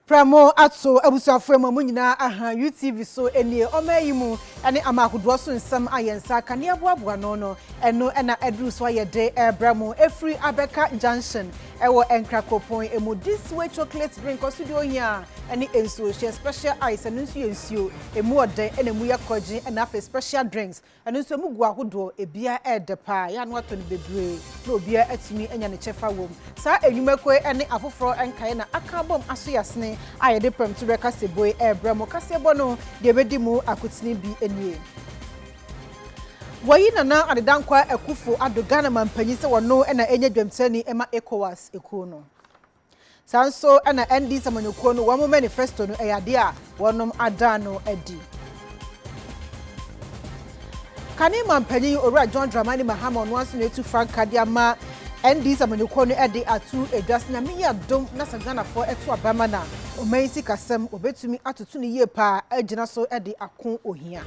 Pramo ato abusuafo mu nyina aha UTV so enie omayimu ene amakodo so nsam ayensa kane aboaboa no eno na edru so ayede bramo efri abeka junction ewo enkrakopon emu this way chocolate drink osudio hia ene ensuo she special ice ene ensuo emu ode ene mu yakoje ene afa special drinks ene ensuo mu gu ahodo ebia edepa ya no ato ne bebre na obia atumi enya ne chefa wom sa enwumakwe ene afoforo enkae na akabom aso yasne ayede pem to reka seboy bramo kasebo no de bedi mu akutini bi enie wayi nana adedankwa akufo adogana mampanyi se wono na enye dwamtani ema Ecowas ekuo no sanso na ND samanyekuo no wo manifesto no eyade a wonom adano adi kani mampanyi owura John Dramani Mahama no aso na etu franka dia ma ND samanyekuo no ede atu edwas na miya dom na sagana fo etu abama na omansi kasem obetumi atoto ne yie pa agina so ede akon ohia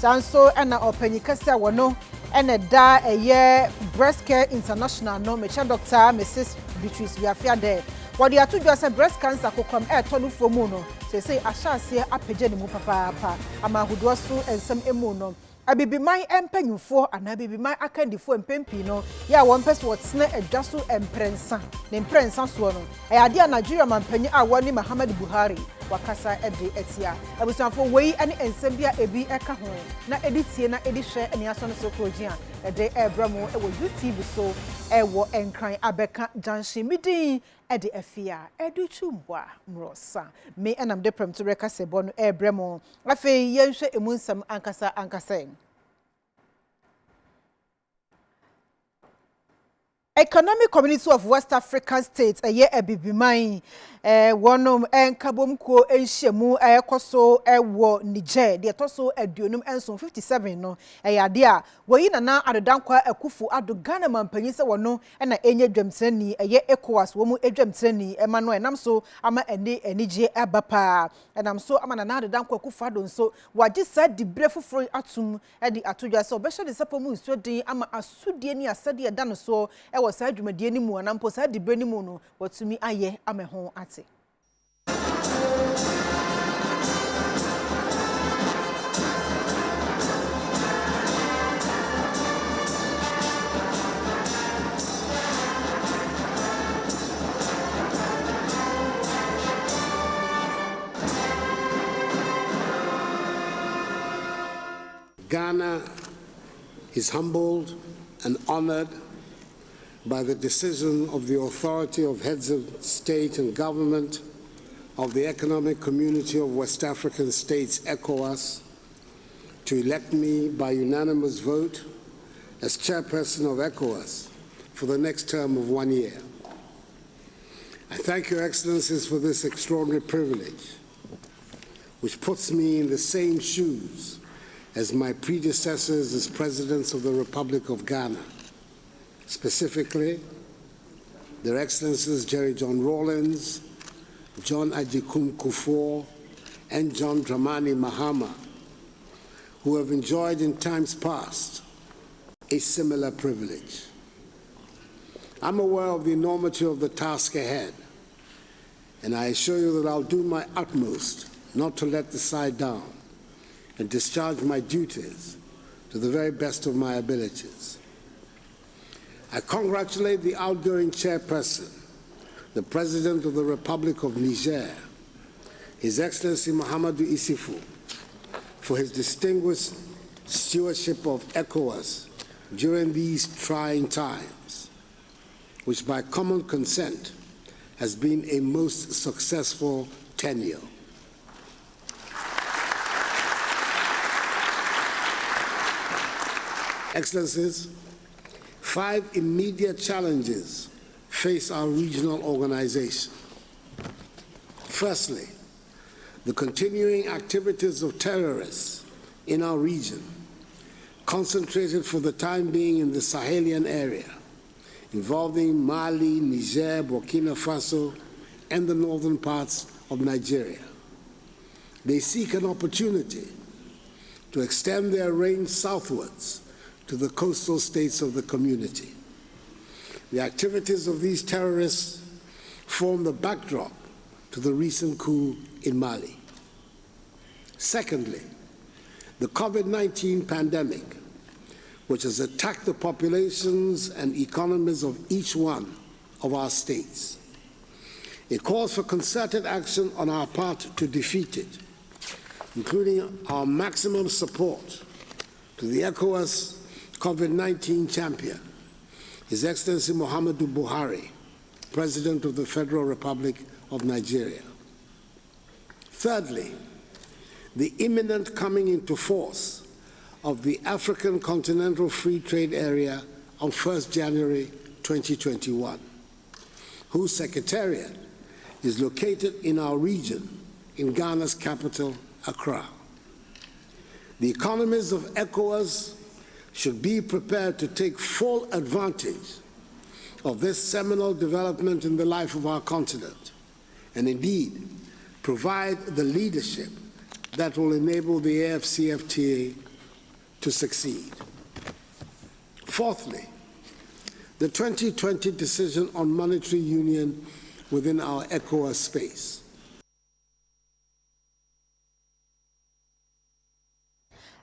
sanso na opanyi kase a wono ene da eye breast care international no mecha doctor Mrs. Afia de wodi atudwa se breast cancer kokom tonu fomu no say ahyase apagye ne mu papa amahodo so ensem emu no abibiman empanyufo ana abibiman akandifo empempi no ya won pese wotsena adwa so emprensa ne emprensa so no ayade a Nigeria mampanyi a woni Muhammad Buhari wakasa ede etia abusanfo wei ane ensem bia ebi eka ho na editie na edihwe ene aso no so projia ede ebramo ewo UTV so ewo enkran abeka junction Midday ede Afia Adutwumwaa Morosa me enam de prem to reka sebo no ebramo afei yenhwe emunsam ankasa Economic Community of West African States eye ebibiman wonom enkabomko enhyemu ekoso ewo Niger de etoso aduonum enso 57 no eyade a woyi nana adedankwa akufu adogana mampanyi se wono na enye dwamtani eye Ecowas wo mu edwamtani ema no enam so ama enije abapa enam so ama nana adedankwa akufu adonso waje sa dibre foforo atum edi atodwa se obehye de sapomu nsodin ama asudie ni asade eda no so ewo sa adwumadie ni mu anampo sa dibre ni mu no watumi aye ameho ate Ghana is humbled and honored by the decision of the authority of heads of state and government of the Economic Community of West African States, Ecowas, to elect me by unanimous vote as chairperson of Ecowas for the next term of 1 year. I thank Your Excellencies for this extraordinary privilege, which puts me in the same shoes as my predecessors as presidents of the Republic of Ghana, specifically Their Excellencies Jerry John Rawlings, John Agyekum Kufuor, and John Dramani Mahama, who have enjoyed in times past a similar privilege. I'm aware of the enormity of the task ahead, and I assure you that I'll do my utmost not to let the side down and discharge my duties to the very best of my abilities. I congratulate the outgoing chairperson, the President of the Republic of Niger, His Excellency Mahamadou Issoufou, for his distinguished stewardship of ECOWAS during these trying times, which by common consent has been a most successful tenure. Excellencies, 5 immediate challenges face our regional organization. Firstly, the continuing activities of terrorists in our region, concentrated for the time being in the Sahelian area, involving Mali, Niger, Burkina Faso, and the northern parts of Nigeria. They seek an opportunity to extend their range southwards to the coastal states of the community. The activities of these terrorists form the backdrop to the recent coup in Mali. Secondly, the COVID-19 pandemic, which has attacked the populations and economies of each one of our states. It calls for concerted action on our part to defeat it, including our maximum support to the Ecowas COVID-19 champion, His Excellency Muhammadu Buhari, President of the Federal Republic of Nigeria. Thirdly, the imminent coming into force of the African Continental Free Trade Area on 1st January 2021, whose secretariat is located in our region, in Ghana's capital, Accra. The economies of ECOWAS should be prepared to take full advantage of this seminal development in the life of our continent, and indeed provide the leadership that will enable the AFCFTA to succeed. Fourthly, the 2020 decision on monetary union within our ECOWAS space.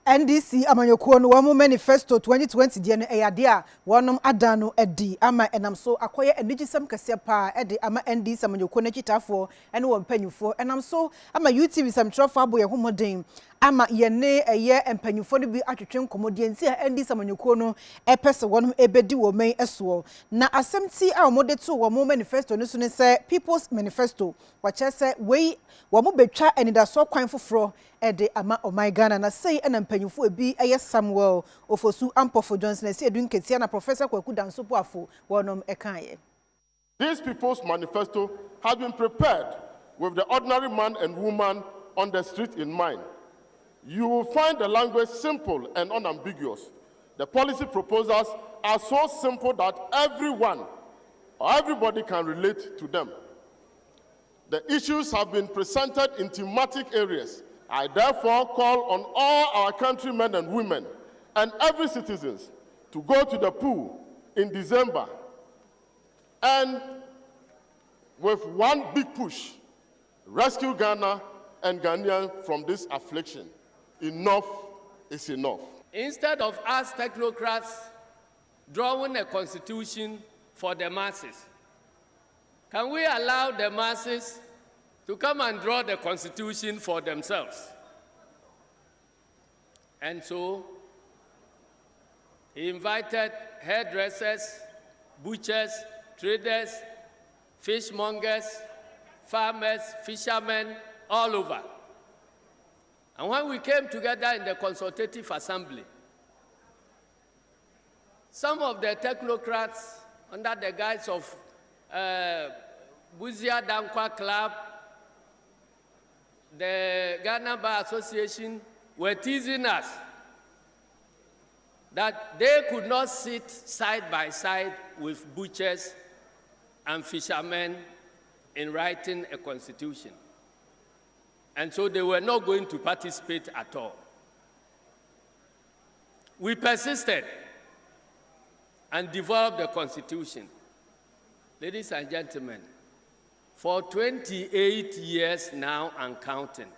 NDC amanyokuo no wamu manifesto 2020 die no eyade a wonom adano edi ama enam so akoye enigisem kese pa edi ama NDC amanyokuo na kitafo ene wo mpanyufo enam so ama UTV samtrofo aboye homoden ama yene eye empanyufo no bi atwetwe nkomodie nti a NDC amanyokuo no epese wonom ebedi wo men eso na asemti a omode to wo manifesto no so ne se people's manifesto wachese we wo mo betwa enidaso kwan foforo ede ama omai Ghana na sei ena mpanyufo ebi eye Samuel Ofosu Ampofo Johnson na sei edu nketia na Professor Kwaku Dansopo Afo wonom ekaye. This people's manifesto has been prepared with the ordinary man and woman on the street in mind. You will find the language simple and unambiguous. The policy proposals are so simple that everyone or everybody can relate to them. The issues have been presented in thematic areas. I therefore call on all our countrymen and women and every citizen to go to the pool in December and with one big push, rescue Ghana and Ghanaians from this affliction. Enough is enough. Instead of us technocrats drawing a constitution for the masses, can we allow the masses to come and draw the constitution for themselves? And so he invited hairdressers, butchers, traders, fishmongers, farmers, fishermen, all over. And when we came together in the consultative assembly, some of the technocrats under the guise of Buzia Dankwa Club, the Ghana Bar Association, were teasing us that they could not sit side by side with butchers and fishermen in writing a constitution. And so they were not going to participate at all. We persisted and developed the constitution. Ladies and gentlemen, for 28 years now and counting,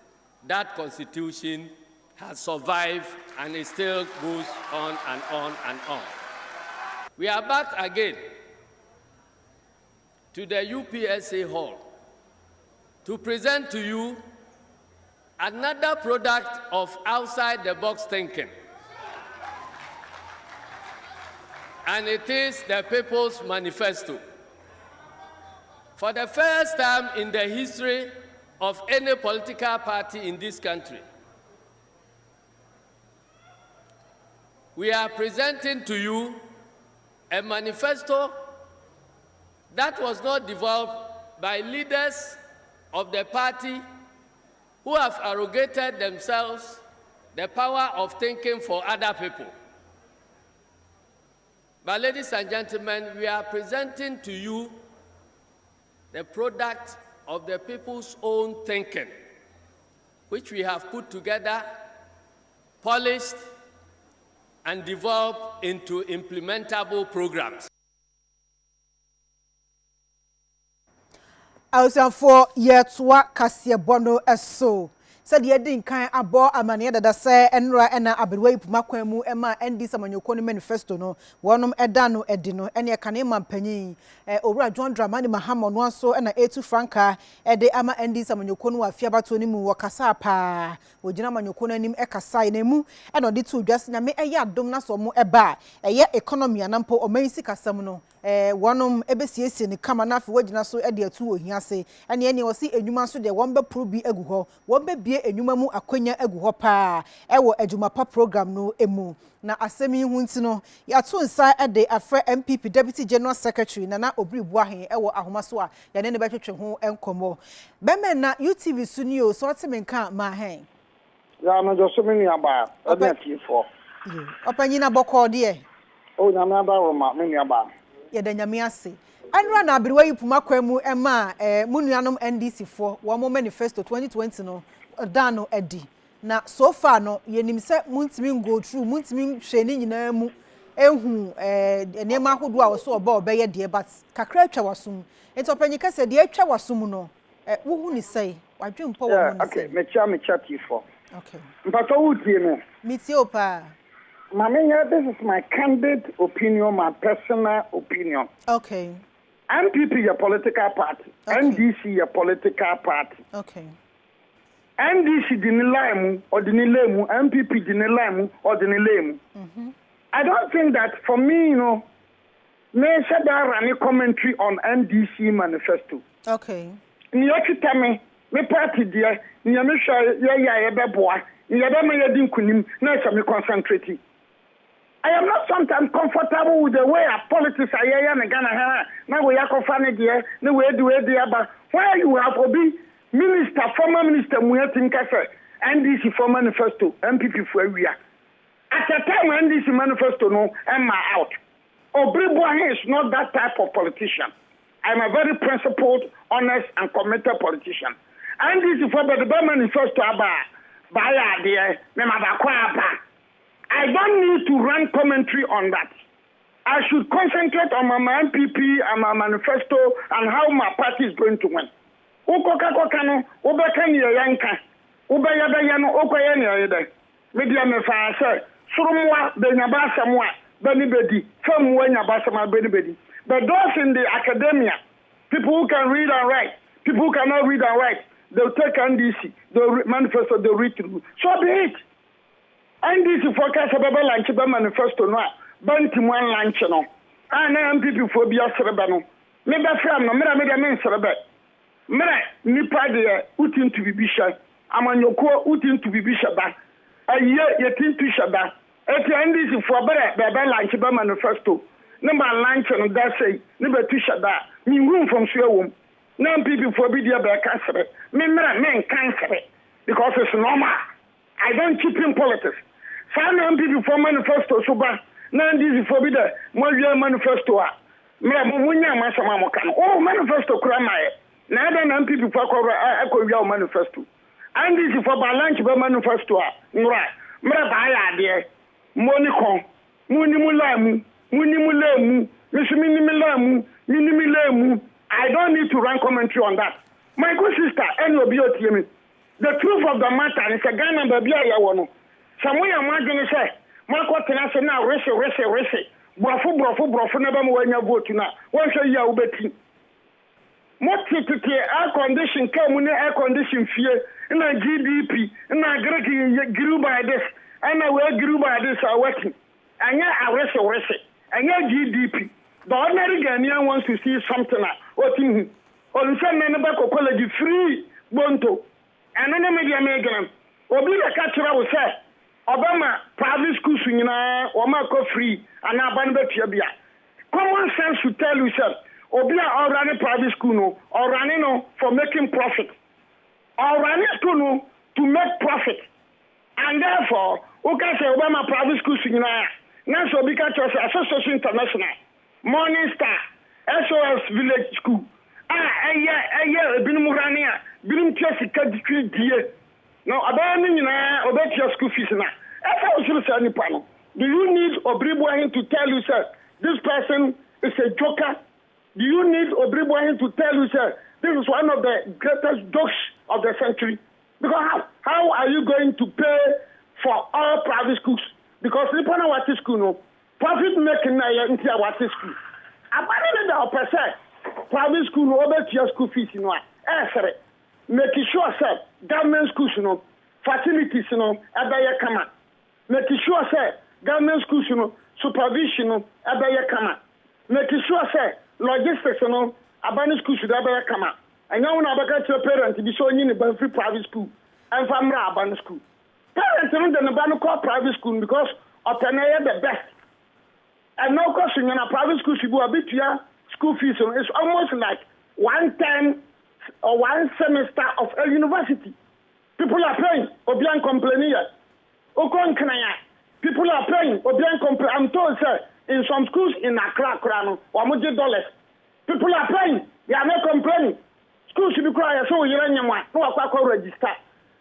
that constitution has survived and it still goes on and on and on. We are back again to the UPSA Hall to present to you another product of outside-the-box thinking. And it is the People's Manifesto. For the first time in the history of any political party in this country, we are presenting to you a manifesto that was not developed by leaders of the party who have arrogated themselves the power of thinking for other people. But ladies and gentlemen, we are presenting to you the product of the people's own thinking, which we have put together, polished, and developed into implementable programs. for yetwa kasie bono eso said ye din kan abo amane dada se enra ena abewa ipuma kwan mu ema ndi samanyoko no manifesto no wonom eda no edi no ene kane mampanyin owura John Dramani Mahama no aso ena etu franka ede ama ndi samanyoko no afia bato ni mu wakasa pa wogina manyoko no anim ekasa na mu ena odi tu dwase nyame eye adom na so mu eba eye economy anampo omansi kasam no wonom ebesiesie ne kama na afi wogina so ede atu ohiase ene wo si enwuma so de wombe probi egu ho wombe enyuma mu akwanya egu ho pa ewo adwumapa program no emu na asemi hu nti no ya to nsa ede afre MPP Deputy General Secretary Nana Obribu ahen ewo ahomaso a ya ne betwetwe ho enkomo beme na UTV sunio so otemenka ma hen ya no jo so meni aba ade atifo opanyina bokọ de o nyame aba roma meni aba ye da nyame ase anra na abirwa yipuma kwamu ema munuanom NDC fo wo mo manifesto 2020 no dano edi na so far no yenim se muntimi go through muntimi hwe ni nyina mu ehu enema hodo a wo so oba obeye de but kakra atwa wasum entopanyi kase de atwa wasum no wo hu ni sei wadwempo wo no okay mecha tifo okay mpato wutie me mitie opa mamenya this is my candid opinion, my personal opinion. Okay. MPP your political party, okay. NDC your political party. Okay. NDC dinilaimu or dinilemu, MPP dinilaimu or dinilemu. I don't think that for me, you know, me said there any commentary on NDC manifesto. Okay. Niyochi tame, me party dia, niyamisha ya beboa, niyadama yadin kunim, na me concentrate. I am not sometimes comfortable with the way our politics are here in Ghana. Now we are confined here, now we do it there, but where you have Obi, minister, former minister, Muyatinkafe, NDC for manifesto, MPP for area. At the time when NDC manifesto, no, am I out? Obi Boahe is not that type of politician. I'm a very principled, honest, and committed politician. NDC for the manifesto, by idea, I don't need to run commentary on that. I should concentrate on my MPP and my manifesto and how my party is going to win. Ukokakokano, ubekani yanka, ubayadayano, okoyani yade. Media me fa surumwa benyabasa mwa benibedi, famwa nyabasa ma benibedi. But those in the academia, people who can read and write, people who cannot read and write, they'll take NDC, they'll manifesto, they'll read through. So be it. NDC focus about lunch manifesto no banti one lunch no and MPP for be asreba no me be fram no me men serebe me nipa de utin to be bisha amanyoko utin to be bisha ba aye yetin to shaba et NDC for be lunch manifesto number lunch no that say ne be to shaba me room from swewom na MPP for be there be cancel me men cancel because it's normal. I don't keep in politics. Some MPP for manifesto suba na NDC for be there more manifesto me munya masama mokan oh manifesto kramae na ada na MPP for akọ manifesto NDC for balance be manifesto nra me ba ya de monikon munimulamu minimulamu I don't need to run commentary on that. My good sister NOBOTM, the truth of the matter is a Ghana baby ayawono. Samoya madwene say makotena se na rese brofo na ba wanya vote na won hwe ya ubeti motitete air condition kam ne air condition fie na GDP na agreki grew by this and we grew by this are working anya rese anya GDP. The ordinary Ghanaian wants to see something what in on some member college free bonto and then media megan obi the catcher will say Obama private schools nyina o ma ko free and aban betia bia. Common sense should tell you sir obi a running private school no or running no for making profit or running school no to make profit and therefore who can say Obama private schools nyina na so obi catcher Association International Morning Star SOS Village School binum rania binum tiasi kadikri die. Now, about your school fees now. Do you need Obribuahin to tell you, sir, this person is a joker? Do you need Obribuahin to tell you, sir, This is one of the greatest jokes of the century. Because how are you going to pay for all private schools? Because people know what is school, no profit making into what is school. Abandon the opposite private school no over to your school fees, you know. Making sure sir government schools, you know, facilities, you know, abaya kama. Making sure sir government schools, you know, supervision, you know, abaya kama. Making sure sir logistics, you know, abandon schools should abaya kama. And now when I back to your parents to be showing you the free private school and family abandon school. Parents don't know call private school because Openaya the best. And now because in a private school should go a bit your school fees, so it's almost like 1 term or 1 semester of a university. People are paying, Obian complaining. People are paying, Obian complaining. I'm told, sir, in some schools in Accra, $100. People are paying, they are not complaining. Schools should be quiet, so you no register.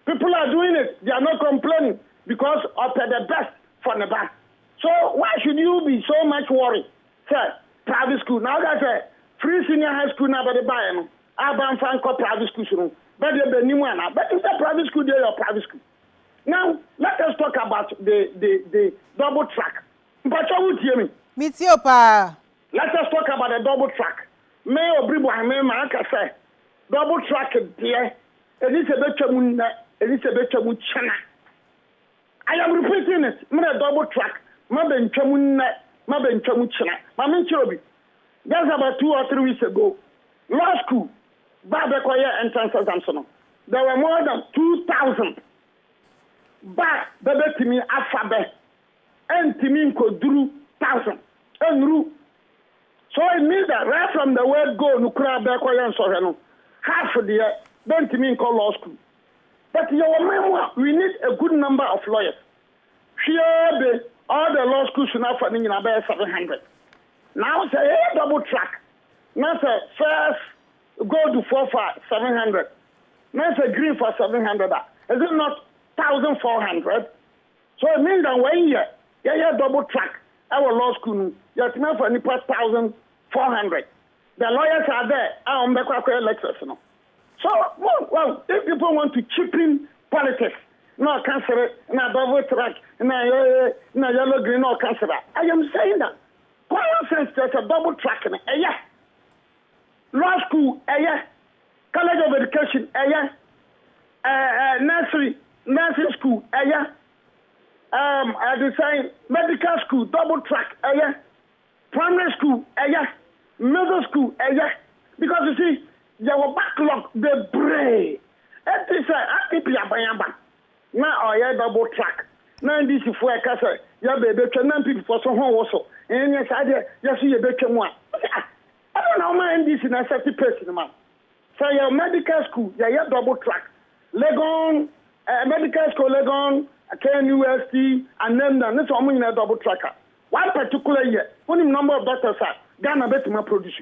People are doing it, they are not complaining because of the best for the back. So why should you be so much worried? Sir, private school. Now that's a free senior high school now, but the buy Urban Franco private school. But the new one, but it's a private school, they are private school. Now let us talk about the double track. But you would hear me. Mitiopa. Let us talk about the double track. May Obribo may Maraka say double track there. Elizabeth Chana. I am repeating it. I'm double track. Maben Chamunna, Maben Chamuchana. Mamin Chobi. That's about 2 or 3 weeks ago. Law school, Babakoya entrance exam. There were more than 2,000. Ba Bebe Timi Afabe. And Timin Kodru 1,000. And Ru. So it means that right from the word go, Nukra Bakoya and Sorano, half of the year, don't Timin call law school. But your memoir, we need a good number of lawyers. Here, all the law schools are now funding in about 700. Now say double track. Now say first go to 700. Now say green for 700. Is it not 1,400? So it means that 1 year, yeah, double track. Our law school, you have to for 1,400. The lawyers are there. I'm the lectures, you know. So, well, if people want to cheapen politics, no cancel it, no double track, no yellow green, no cancel that. I am saying that. Common sense, there's a double track in it. Yeah. Law school, yeah. College of Education, yeah. Nursing school, yeah. I design medical school, double track, yeah. Primary school, yeah. Middle school, yeah. Because you see, your backlog, the bray. It is a bayamba. Now, I double track. Now, this is for a castle. You baby, can people for some home also. And yes, I did. Yes, you bet you one. I don't know, man, this is a certain person, man. So, your medical school, your double track. Legon, medical school, Legon, KNUST, and then this one in a double tracker. One particular year, only number of doctors are Ghana better produce.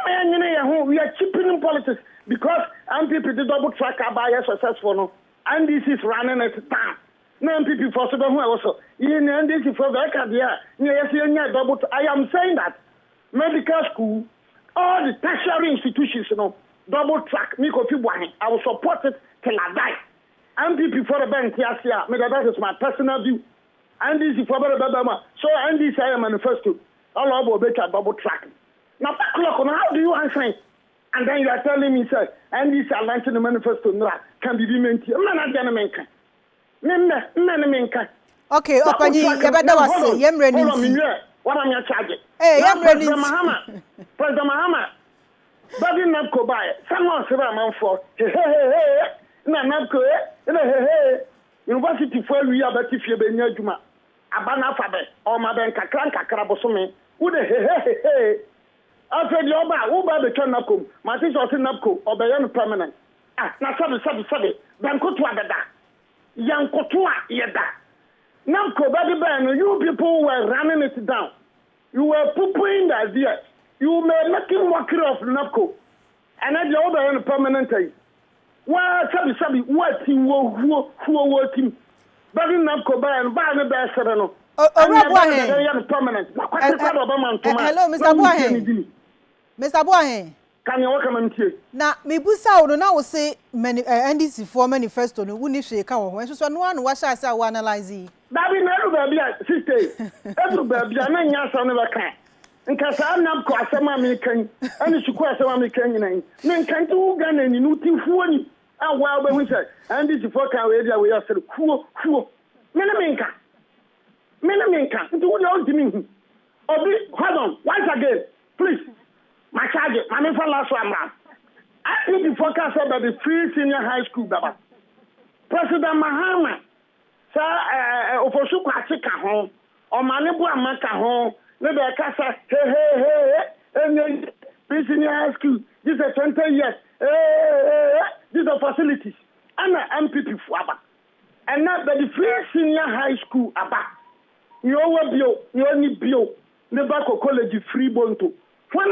We are cheapening politics because MPP the double tracker by successful no, and this is running at time. No MPP for so also. And this is for the double. I am saying that medical school, all the tertiary institutions, you know, double track. I will support it till I die. MPP for the bank here, that is my personal view. And this is for the so and this I am manifesto. All about better double tracking. Now, how do you answer it? And then you are telling me, sir, and this are launching the manifesto can be implemented. Okay, Opani, you better was Yem Renin. What am I charging? Hey, Yem President Mahama. But in Napco by someone said I'm for hey, Napco, University for we are but if you be near Juma, Abana Fabe, or Madan Kakranka Karabosome, would hey. After the Oba the turn up, my sister was in Napco, or Bayan permanent. Now, Sabi, Bankotua Bada, Yankotua Yeda. Napco, Baby Ban, you people were running it down. You were pooping the idea. You were making mockery of Napco. And then the Oba permanent. Well, Sabi, what team who working? Baby Napco Bayan, Bayan Bassarano. Hello, Mr. Boahen. Mr. Boahen. Can you welcome him? Na me busa wo na wo say NDC for manifesto no wuni hwe ka wo ho so no anu wa sha say wo analyze Dabi na ru ba bia sister ebu ba bia na nya sa no be kan nka sa na ko asema me kan ani suku asema me kan nyina ni nka ntu ga na ni nuti fuo ni awa ba hu say NDC for kan we dia we asere kuo me na me nka ntu wo dey ntimi hu obi hold on once again please my charge my for last one man I need to focus about the free senior high school baba President Mahama sa ofosu kwati ka ho o mane bu amaka ho ne be kasa free senior high school this is 20 years these are facilities and MPP fuaba and now the free senior high school aba you owo bio you oni bio ne ba ko college free bonto now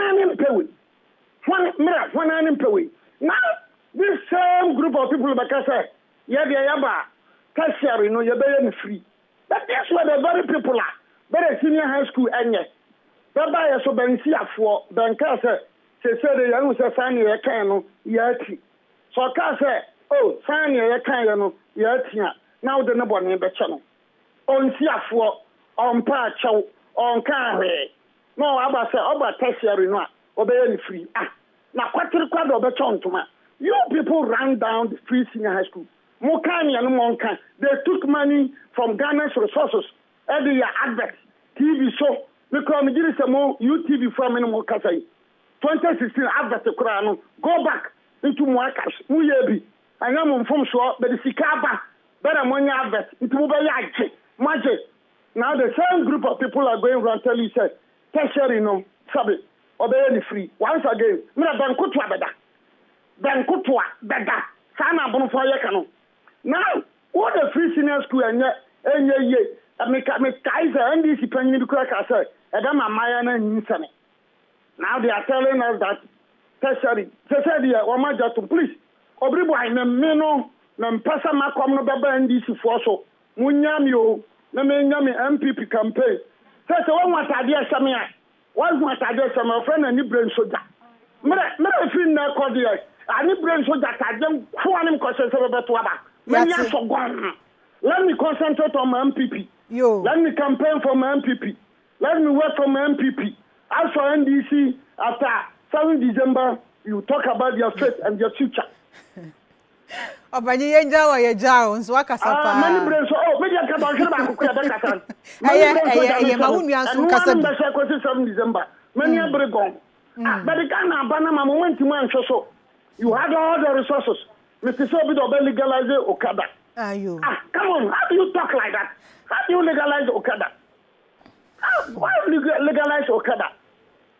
this same group of people because yaba tertiary no yaba free but that's where the very people are very senior high school enye baba so bensi afo benka say the young say sign your kan no yati so ka say oh sign your kan no yati now the no bone be che no onsi afo on pa chaw on kan hwe no aba say oba tertiary no obey free na kwatiri kwado obe chontuma you people ran down the free senior high school mokani and monkan they took money from Ghana's resources every year advert TV show because me give some more UTV from any more kasai 2016 advert kura no go back into more cash mu yebi anya mo mfom so but the sikaba better money advert into mo be yaje maje now the same group of people are going around tell you say tertiary no sabe obey free once again me na bankutwa beda sana bono for ye kanu now what the free senior school enye ye me kaiser NDC panyin bi kura ka say edama maya na nyinsane now they are telling us that tertiary the omaja to please obribo ai na me no na mpasa makom no baba NDC for so munyam yo na me nyam MPP campaign say one watade asame a one watade asame friend na ni brain soldier me feel na cordial ani brain soldier tadem kwanim concentrate beto aba me nya so gwan let me concentrate on my MPP let me campaign for my MPP let me work for my MPP as for NDC after 7 December you talk about your faith and your future Obanye yenja wa yeja nso akasa pa mani brain so media ka ba hwe ba kokya be kasa ma wunu anso kasa bi 7 December mani abregon but the Ghana bana ma moment mu anhwe so you had all the resources Mr. Sobi do legalize Okada ayo come on how do you talk like that how do you legalize Okada why you legalize Okada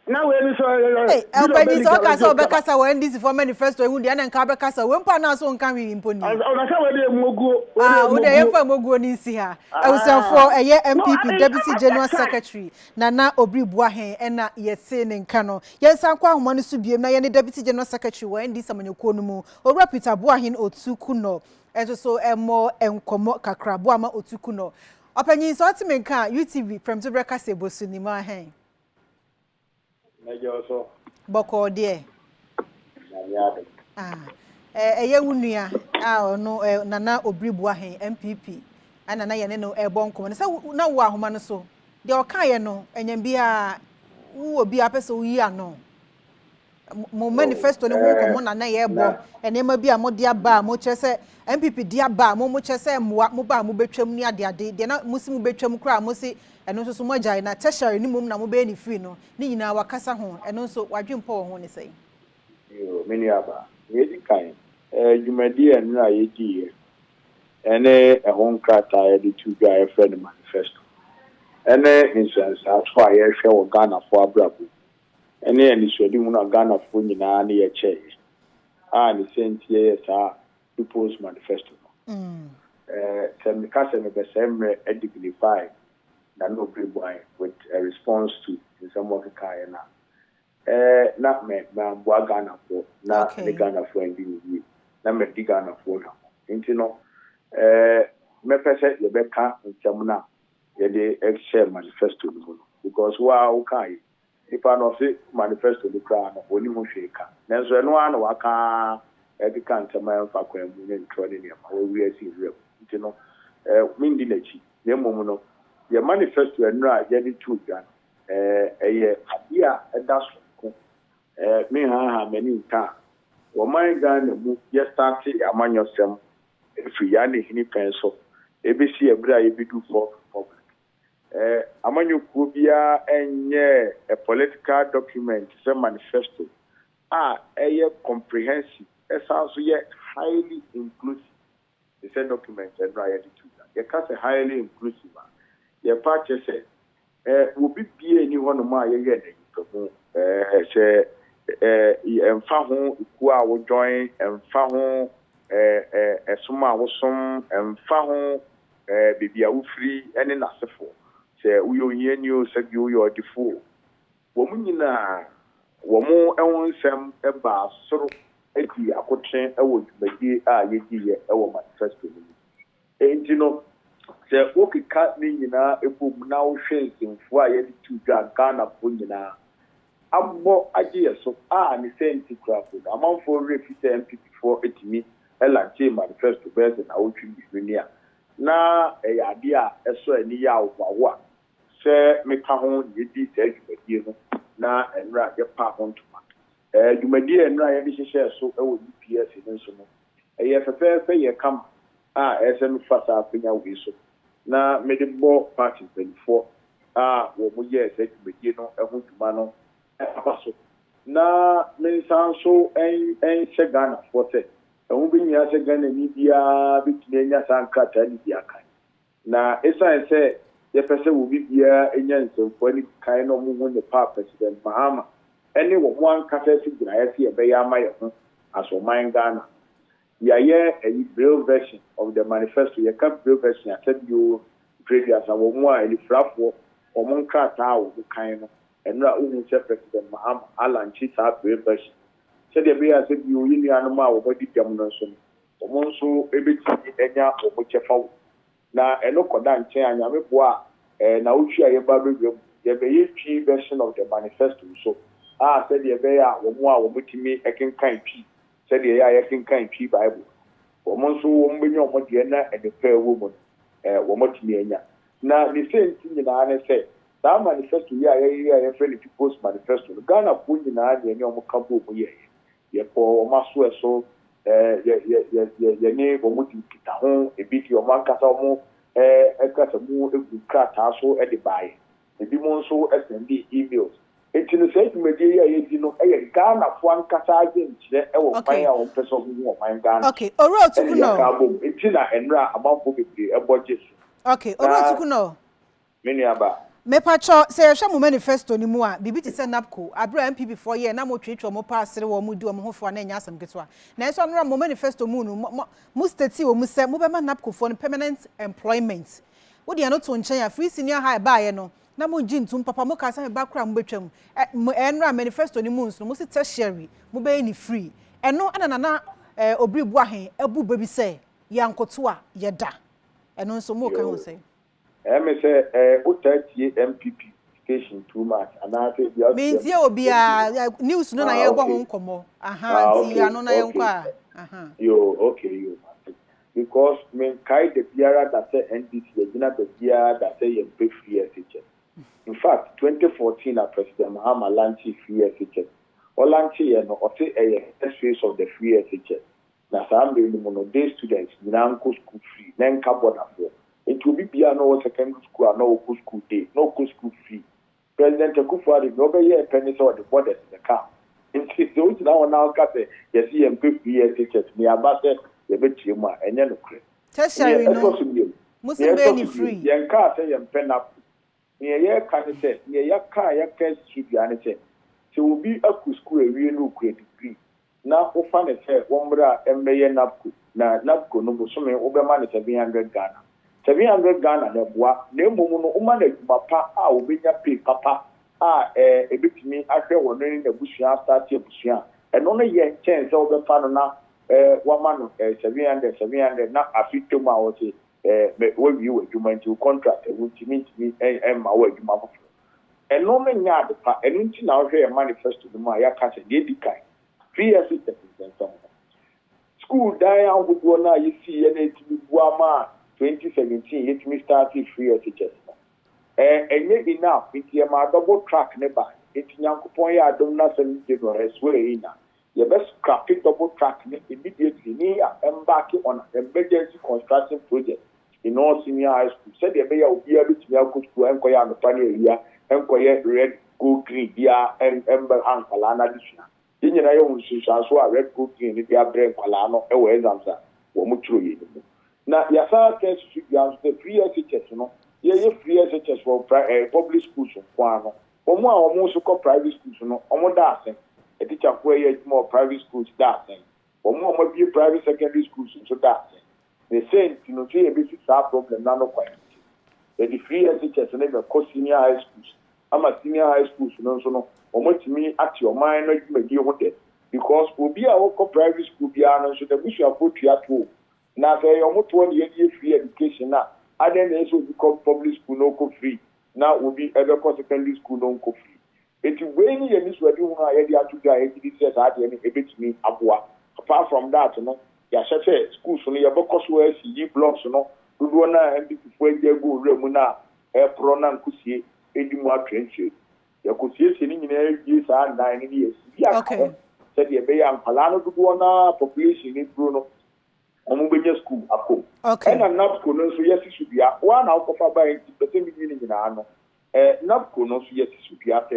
now we so Obanye so kasa obekasa we NDC for manifesto ehun dia na nka bekasa we mpa na so nka wi imponi ona sa we dey moguo we dey fa moguo ni si ha for eye MPP deputy general secretary Nana Obribuahen ena yese ne nka no yensan kwa ahoma no so biem na ye ne deputy general secretary we NDC amanyeko no mu owura Peter Buahen otuku no so emo enkomo kakra bo ama otuku no Obanye so atimenka UTV from Zobreka Sebosu ni ma hen Mejoso. Boko de. Eye wunua no Nana Obribuahen MPP ana na ye ne no ebon komo se na wo ahoma no so de o kan ye no enyam bia wo obi apese wo yi ano mo manifesto ne ho komo na ye ebo enema bia mo de aba mo kyerese MPP de aba mo kyerese mo ba mo betwam ni ade de na musimu betwam kra mo se eno so mo jai na tertiary ni mom na mo be ni free no ni nyina wakasa ho eno so wadwempo ho ne sei yo meni aba we di kan jumadi en na ye di ene ehon krata ye di tu ga e friend manifesto ene instance atwa ye hwe wo Ghana for abrabo ene eni so di mu na Ghana for nyina na ye che ni sentie ye sa people's manifesto se me be semre edignify that no Obribuahen with a response to some of the Kayana. Not me, Mamboa Ghana for, not the Ghana for indeed. Not me, the Ghana for now. Intino, me person, the Becca and Chamuna, the ex-chair manifesto, because wow, okay. nipa no se manifesto the crown oni mo hweka nanso eno an waka e kan tema fa kwan mu ne ntro ne ma we asi rem nti no mindi na chi ne mom no ye manifesto eno a ye di tu gan eye abia edaso ko me ha mani nka wo man gan mu ye start amanyosem free ya ne hini penso ebesi ebra ye bidu for public amanyokuo bia enye a political document say manifesto eye comprehensive also ye highly inclusive. They say document and right to that ye can say highly inclusive ye part say will be any one of my ye say emfa ho ku a wo join emfa ho esoma wo som emfa ho bibia wo free ene nasefo say uyo yenyo say uyo defo wo munyina wo mo ewon sem eba soro edi akotren ewo dwumadi a yedi ye ewo manifesto ni entino say okika ni nyina ebom na wo hwe nsimfo a yedi tu dwa Ghana fo nyina abbo agiye so ni senti krafo amanfo refite MPP4 etimi elanche manifesto base na wotwi binia na ade a eso ani ya owawa se meka ho yedi se dwumadi no na enra ye pa ho ntoma dwumadi enra ye bi hyehyɛ so ewo UPS nso no ye fefe ye kam esen fasa apenya wi so na medebo party 24 wo mo ye se dwumadi no eho ntoma no abaso na mensanso en Ghana forte ehun bi nya se Ghana ni bia bitine nya sankata ni bia kan na esan se ye pese wo bi bia enya nsefo ni kan no mu ne pa president Mahama ene wo mo ankasa si gira ye se be ya ma ye ho aso man Ghana ya ye a real version of the manifesto ye can real version ya said you previous awo mo a ni frafo o mo nkata wo kan no enra uhun che president Mahama Alan Chita version said the be as you yin anuma wo body dem no so o mo nso ebeti enya o mo chefa na eno koda nchen anya mebo a na utwi aye ba bewem ye be ye twi version of the manifesto so said the be a wo mo a wo mutimi ekenkan twi said the ya ekenkan twi bible o mo nso wo mbenye o mo de na edepa wo mo wo motimi enya na the same thing na ne say that manifesto ya friendly people's manifesto Ghana po nyina de enyo mo kabo mo ye ko o maso eso ye ni bo mo ti kita ho ebiti o man kasa mo kasa mu egu krata so e de bae ebi mo nso send emails etinu say media ye di no Ghana fo an kasa agent kire e wo pan ya wo person mu wo pan Ghana okay oro otuku no etina enra amamfo bebre e budget okay oro otuku no meni aba mepacho say hwe mo manifesto ni mu a bibi ti say napco abra MPP4 ye na mo twetwe mo paasere wo mo di mo hofo na nya asem ketwa na so no mo manifesto mu no mo state wo mu se mo be ma napco for permanent employment wo de no to nchen ya free senior high ba ye no na mo ji ntum papa mo ka sa ba kra mo betwam enra manifesto ni mu nso mo si tertiary mo be ni free eno ana na obri bu ahen abu baby say yankoto a ye da eno nso mo ka ho say me say o30 MPP station too much and I say the me ntie obi a news no na ye gbo ho nkomo nti ano na ye nkwa yo okay yo because men kai the biara that say NDC the gina the biara that say you pay free SHS in fact 2014 President Mahama launched free SHS or launch ye no o say face of the free SHS na some be no day students na school free na nka border for it will be no secondary school and no school day, no school free. President Akufo-Addo no be here penny so the borders in the car. In case those now got the CMP SHS me abase ye betie ma enye no kre. Tertiary no. Musim be ni free. Yen car say yen pen up. Ye kan say ye car ye can studio an say. So will be a school a real no degree. Na ofa ne say wo mbra emeye napco na napco no bo so me obema ne 700 Ghana. 700 Ghana na boa na emumu no uma na papa a obenya pay papa ebitimi ahwe wono ni na busua start busua eno no ye chance obefa no na wama no 700 na afito ma wo se we wi we dwuma nti contract ewuntimi ma wo adwuma fofo and no man yard, and until now, here manifesto the Maya Castle, the 3 years is school die out with one you see any Wama 2017, it me started 3 years teachers. And yet enough, it's a double track never. It's Yankopoya, I don't know, as well. You best craft it double track immediately near embarking on an emergency construction project in all senior high school. Said the mayor will be able to go to Enquire and the Pioneer area, Enquire red, gold, green, beer, and ember and Palana additional. In your own social, so a red, gold, green, if you have brain Palano, or answer, or Mutru. Now, your first test should be answered the 3 years teachers, you know. Yeah, 3 years teachers for public schools in Kwano. Or more or most called private schools, you know, or more dancing. A teacher where more private schools dancing. Or more might be private secondary schools, so dancing. They say, you know, see a basic problem, none of quite. The 3 years teachers and never cost senior high schools. I'm a senior high schools, you know, so no, or much me at your mind, you may be with it. Because we'll be a local private school, so that we should put you at home. Now, say, almost 1 year free education now. And then they will become public school no free. Now will be other secondary school no free. It's when you miss what you want to do, it says at the end of me abwa. Apart from that, you know, yeah, such a school so you have a C blocks, you know, do one and before you go remuna, air pronoun could see Edimwa trenches. You could see sitting in 8 years and 9 years. Yeah, okay. Said the Bay and Palano to one population in Bruno. School at home. Okay. And a NAPCO no so yes should be one out of about 80% meaning in ano. NAPCO no so yes should be at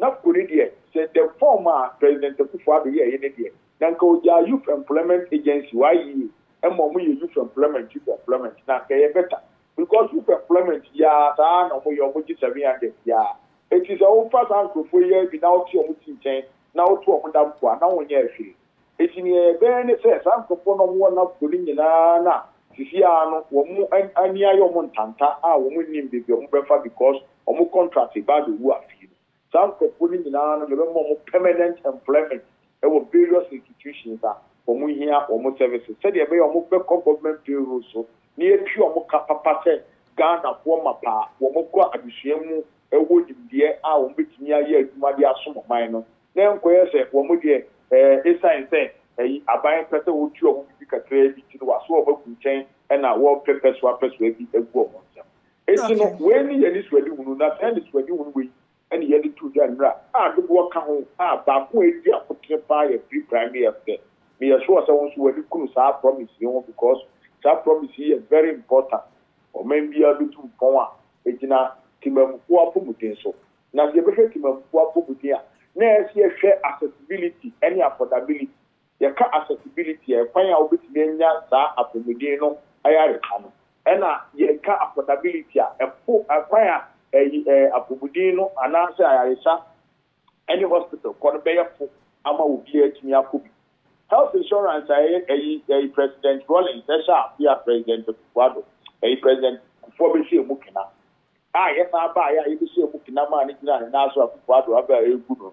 NAPCO idea said the former president of the year in India. Then go your youth employment agency why you and more youth employment now better. Because youth employment yeah no your budget 700 yeah. It is all fast answer for years without your change now to a now when you're free. It's in a very says, I'm one of putting in Anna, Siciano, and near your Montanta, I won't name the Befa because of more contracts about the work. Some putting in Anna, more permanent employment over various institutions for me here or more services. Said the way of more government bureaus, so near pure more capacity, Ghana, former pa, Womoko, Abishemu, a wood in the air, I won't be near here, Madia, some of mine. Then, where say, Womodia. It's say a buying person would you a trade to was so chain and our wallpaper swappers will be a woman. It's not when he is ready, will not end it's ready when we and the other 2 genera. The work home, Baku, by a free primary after. Me assure someone who will promise you because that promise here is very important. Or maybe a little power, it's not Timum Puapumutenso. Now the better Timum Puaputia. Next year, share accessibility, any affordability. Your car accessibility, a fine out with Nenya, Apomidino, Ayaricano. And your car affordability, a full fire, a Apomidino, and answer Ayarisa, any hospital, Corbeya, Ama will be a Timiakubi. Health insurance, a President Rollins, Afia President of Ecuador, a President Fobishi Mukina. Yes, I buy a Mukina man, and also Ecuador, a very good.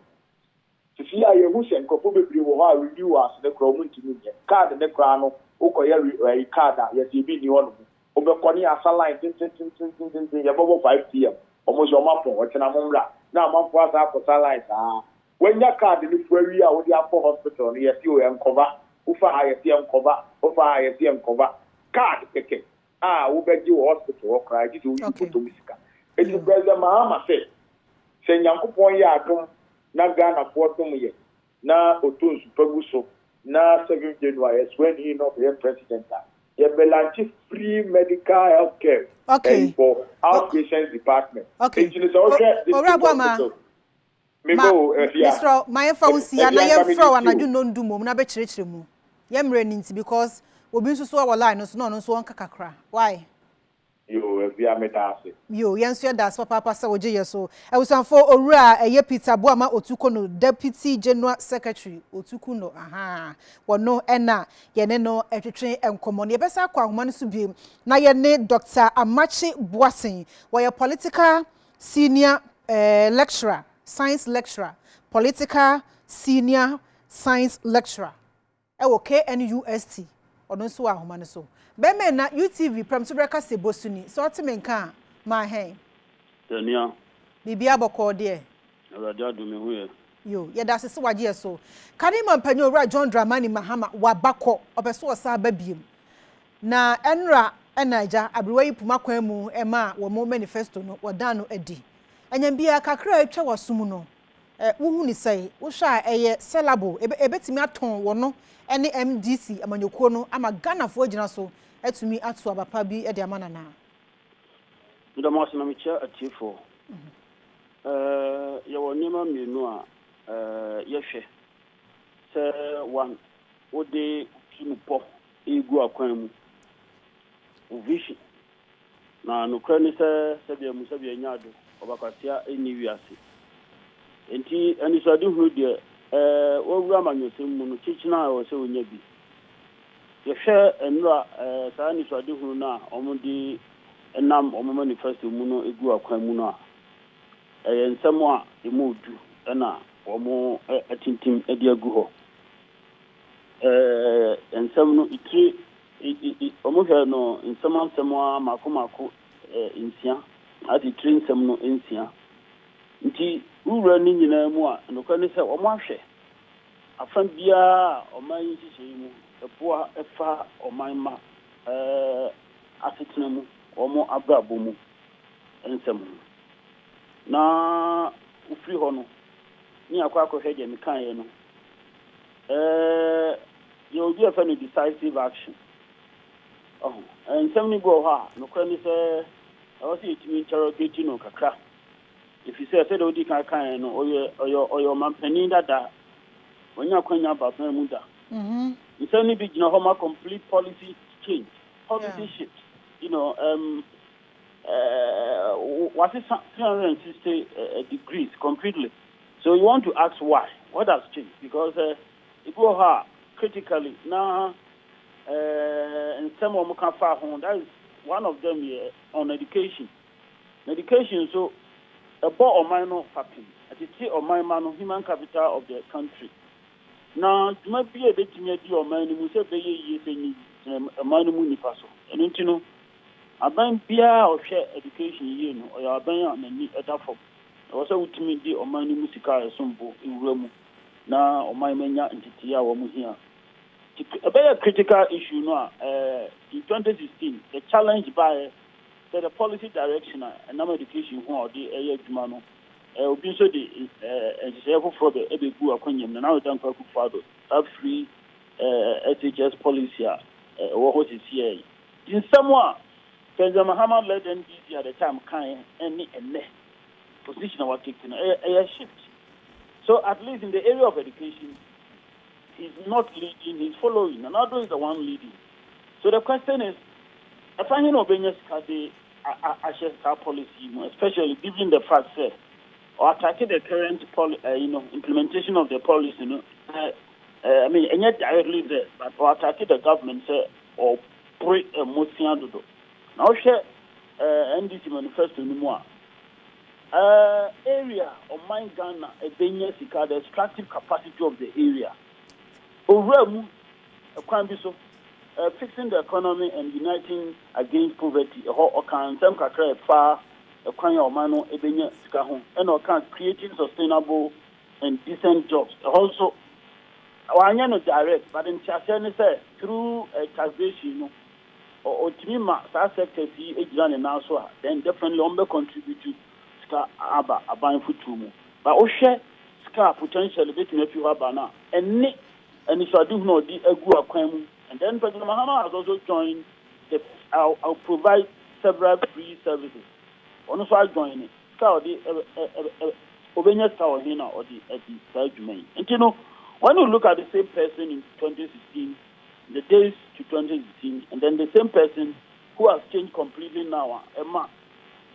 To see I wish and probably will review us the Croman to me. Card and the crown, a card, yes, you be the one. Over Konya Saline, above 5 p.m. Almost your map, what's an amora. Now, my was up for Saline. When your card in this area, with the Apple Hospital, yes, you am cover, Ufa ISM cover, Ufa ISM cover, card ticket. Who beg you hospital or cry to you to Miska. It's the President Mahama said, saying Yanko Poya. Na Ghana for 2 years. Na Otun's Peguso. Na 7 January when he not the president. You have free medical health care for outpatient department. Okay. Mr. My phone see and I am from and I do not do more. Na be chire mu. Yem running because obi nso so our line no so kakakra. Why? Yo, yes, that's Papa Sawaji. So I was on for Ora, a year Peter Boama Otukono, Deputy General Secretary Otukuno. Aha, well, no, Enna, Yeneno, a train and common. Ye best aqua man to be. Now, your name, Dr. Amachi Boissing, where a political senior lecturer, science lecturer, political senior science lecturer. KNUST, or no so, Humaniso. Beme na UTV pram to breka se bosuni so otimenka ma hen Tania Bibia boko de. Radio do me hu Yo, yeah, that's so waje so. Kanima mpanyo ra John Dramani Mahama wabako obeso osa babiem. Na enra enaja abriwayi puma kwan mu ema wo mo manifesto no wodano edi. Anyambia kakra atwa wasum no. Wuhu ni sai wo hwa eye sellable ebetimi aton wo no ene MDC amanyoko no ama Ghana fo agina so atumi ato abapa bi e de amana na. Ndamo asema mecha atifo. Ya wonima mienu a yehwe se one ode kinupo egu akwan mu vision na no krani se bia mu se bia nyado obakwasia eni wiase enti ani so ade hu de owura manyosem mu no chichina o se onya bi yehwe enra sa ani so ade hu na omudi enam omo manifesto mu no egu akwan mu no a ensem a emodu na omo atintim ade agu ho ensem no itri omo hwe no nsem a makomako nsia ati itri nsem no nsia nti ura ni nyina mu a no kwani se omo ahwe afan bia oman hihye mu epoa efa oman ma asetena mu omo abrabo mu nsem na ufiri ho no ni akwa hweje mi kan ye no you do a decisive action and somebody go ha no kwani say I was it me interrogate no kakra if you say odi kan no oyo mampani dada onya kwanya baba mu da you say ni be gina homa complete policy change policy shift you know what is 360 degrees completely. So you want to ask why? What has changed? Because it go hard critically now. And some of them can far home. That is one of them here on education. Education, so a board of minor happen. At the state of my human capital of the country. Now, it might be a bit to me, or my name, say, a minor munipaso. And you know, I bang beer or share education, you know, or I bang on the need at that for. Also, with me, the Omani Musica, Sumbo, in Rome, now, or my mania entity, our here. A very critical issue now, in 2016, the challenge by the policy direction and number education who are the area Jumano, will so the for the Ebu Aquanium, and now done for Father, free SHS policy, what is here. In somewhat, President Mahama led NDC at the time, kind and position our taking a shift. So at least in the area of education, he's not leading, he's following. Another is the one leading. So the question is, I find Obenya's policy, especially given the fact that or attacking the current implementation of the policy, I mean, and yet directly there, but or attacking the government or break a motion. Now share NDC manifesto anymore. Area of mine Ghana, a Benyasika, the extractive capacity of the area. Overemu, a crime so fixing the economy and uniting against poverty, or can some kakra far a crime or mano, a Benyasika home, and or can creating sustainable and decent jobs. Also, I not direct, but in Chasene say through taxation, or Timima, that sector see a and also, then definitely contribute to Aba buying food too. But Oshe Ska potentially between a few Abana and Nick and if I do know the Egu Aquam and then President Mahama has also joined the I'll provide several free services. Also I join it. Ska the Obenya Ska Hina or the Sajumay. And you know, when you look at the same person in 2016, the days to 2016, and then the same person who has changed completely now, Emma.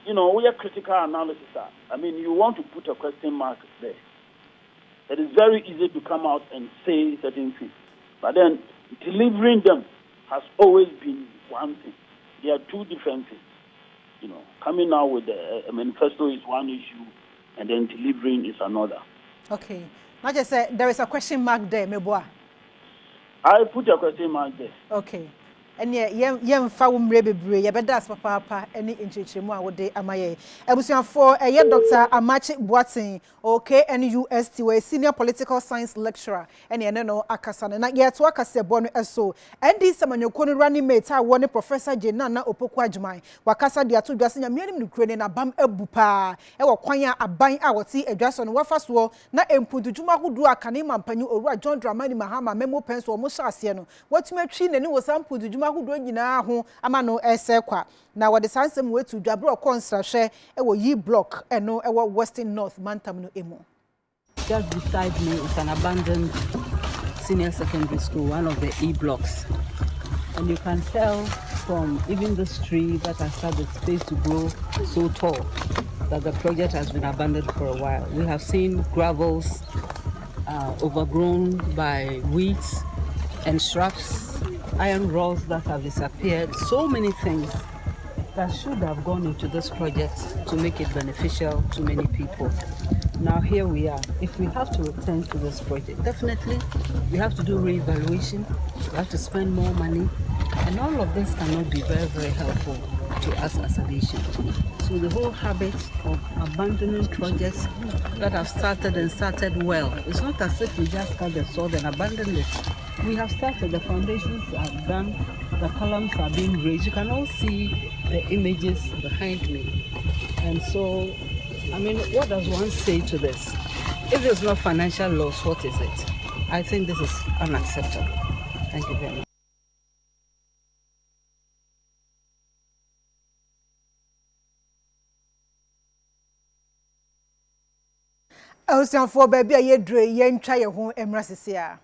You know, we are critical analysis. I mean, you want to put a question mark there. It is very easy to come out and say certain things. But then, delivering them has always been one thing. They are two different things. You know, coming out with a manifesto is one issue, and then delivering is another. Okay. Not just say there is a question mark there, Meboa. I put a question mark there. Okay. ene ye mfa wo mre bebre ye beda as papa ene enchechemu a wo de amaye ebusuafo eye Dr. Amachi Boatin KNUST we senior political science lecturer ene ene no akasa na ye to akasa bo no eso endi samanyoko no running mate a wo ne Professor Jenana Opoku Adjuman wakasa de ato dwase nyame nim kure ne na bam abupa e wo kwan a aban a woti adwaso no wafa so na empudujuma hudu akane mampanyu owura John Dramani Mahama memo penso mo hyase no watumatwi ne wo sampudujuma hudu nyina ho ama no ese kwa na wode sansem wetu dwabro konsrahwe e wo yi block eno e wo Western North Mantam no emu. Just beside me is an abandoned senior secondary school, one of the E blocks. And you can tell from even this tree that has had the space to grow so tall that the project has been abandoned for a while. We have seen gravels overgrown by weeds and shrubs, iron rods that have disappeared, so many things that should have gone into this project to make it beneficial to many people. Now here we are. If we have to return to this project, definitely we have to do re-evaluation, we have to spend more money, and all of this cannot be very, very helpful to us as a nation. So the whole habit of abandoning projects that have started and started well, it's not as if we just cut the sword and abandoned it. We have started, the foundations are done, the columns are being raised. You can all see the images behind me. And so, I mean, what does one say to this? If there's no financial loss, what is it? I think this is unacceptable. Thank you very much. Ocean for baby, ye dre, ye try your home, Emra Sisia.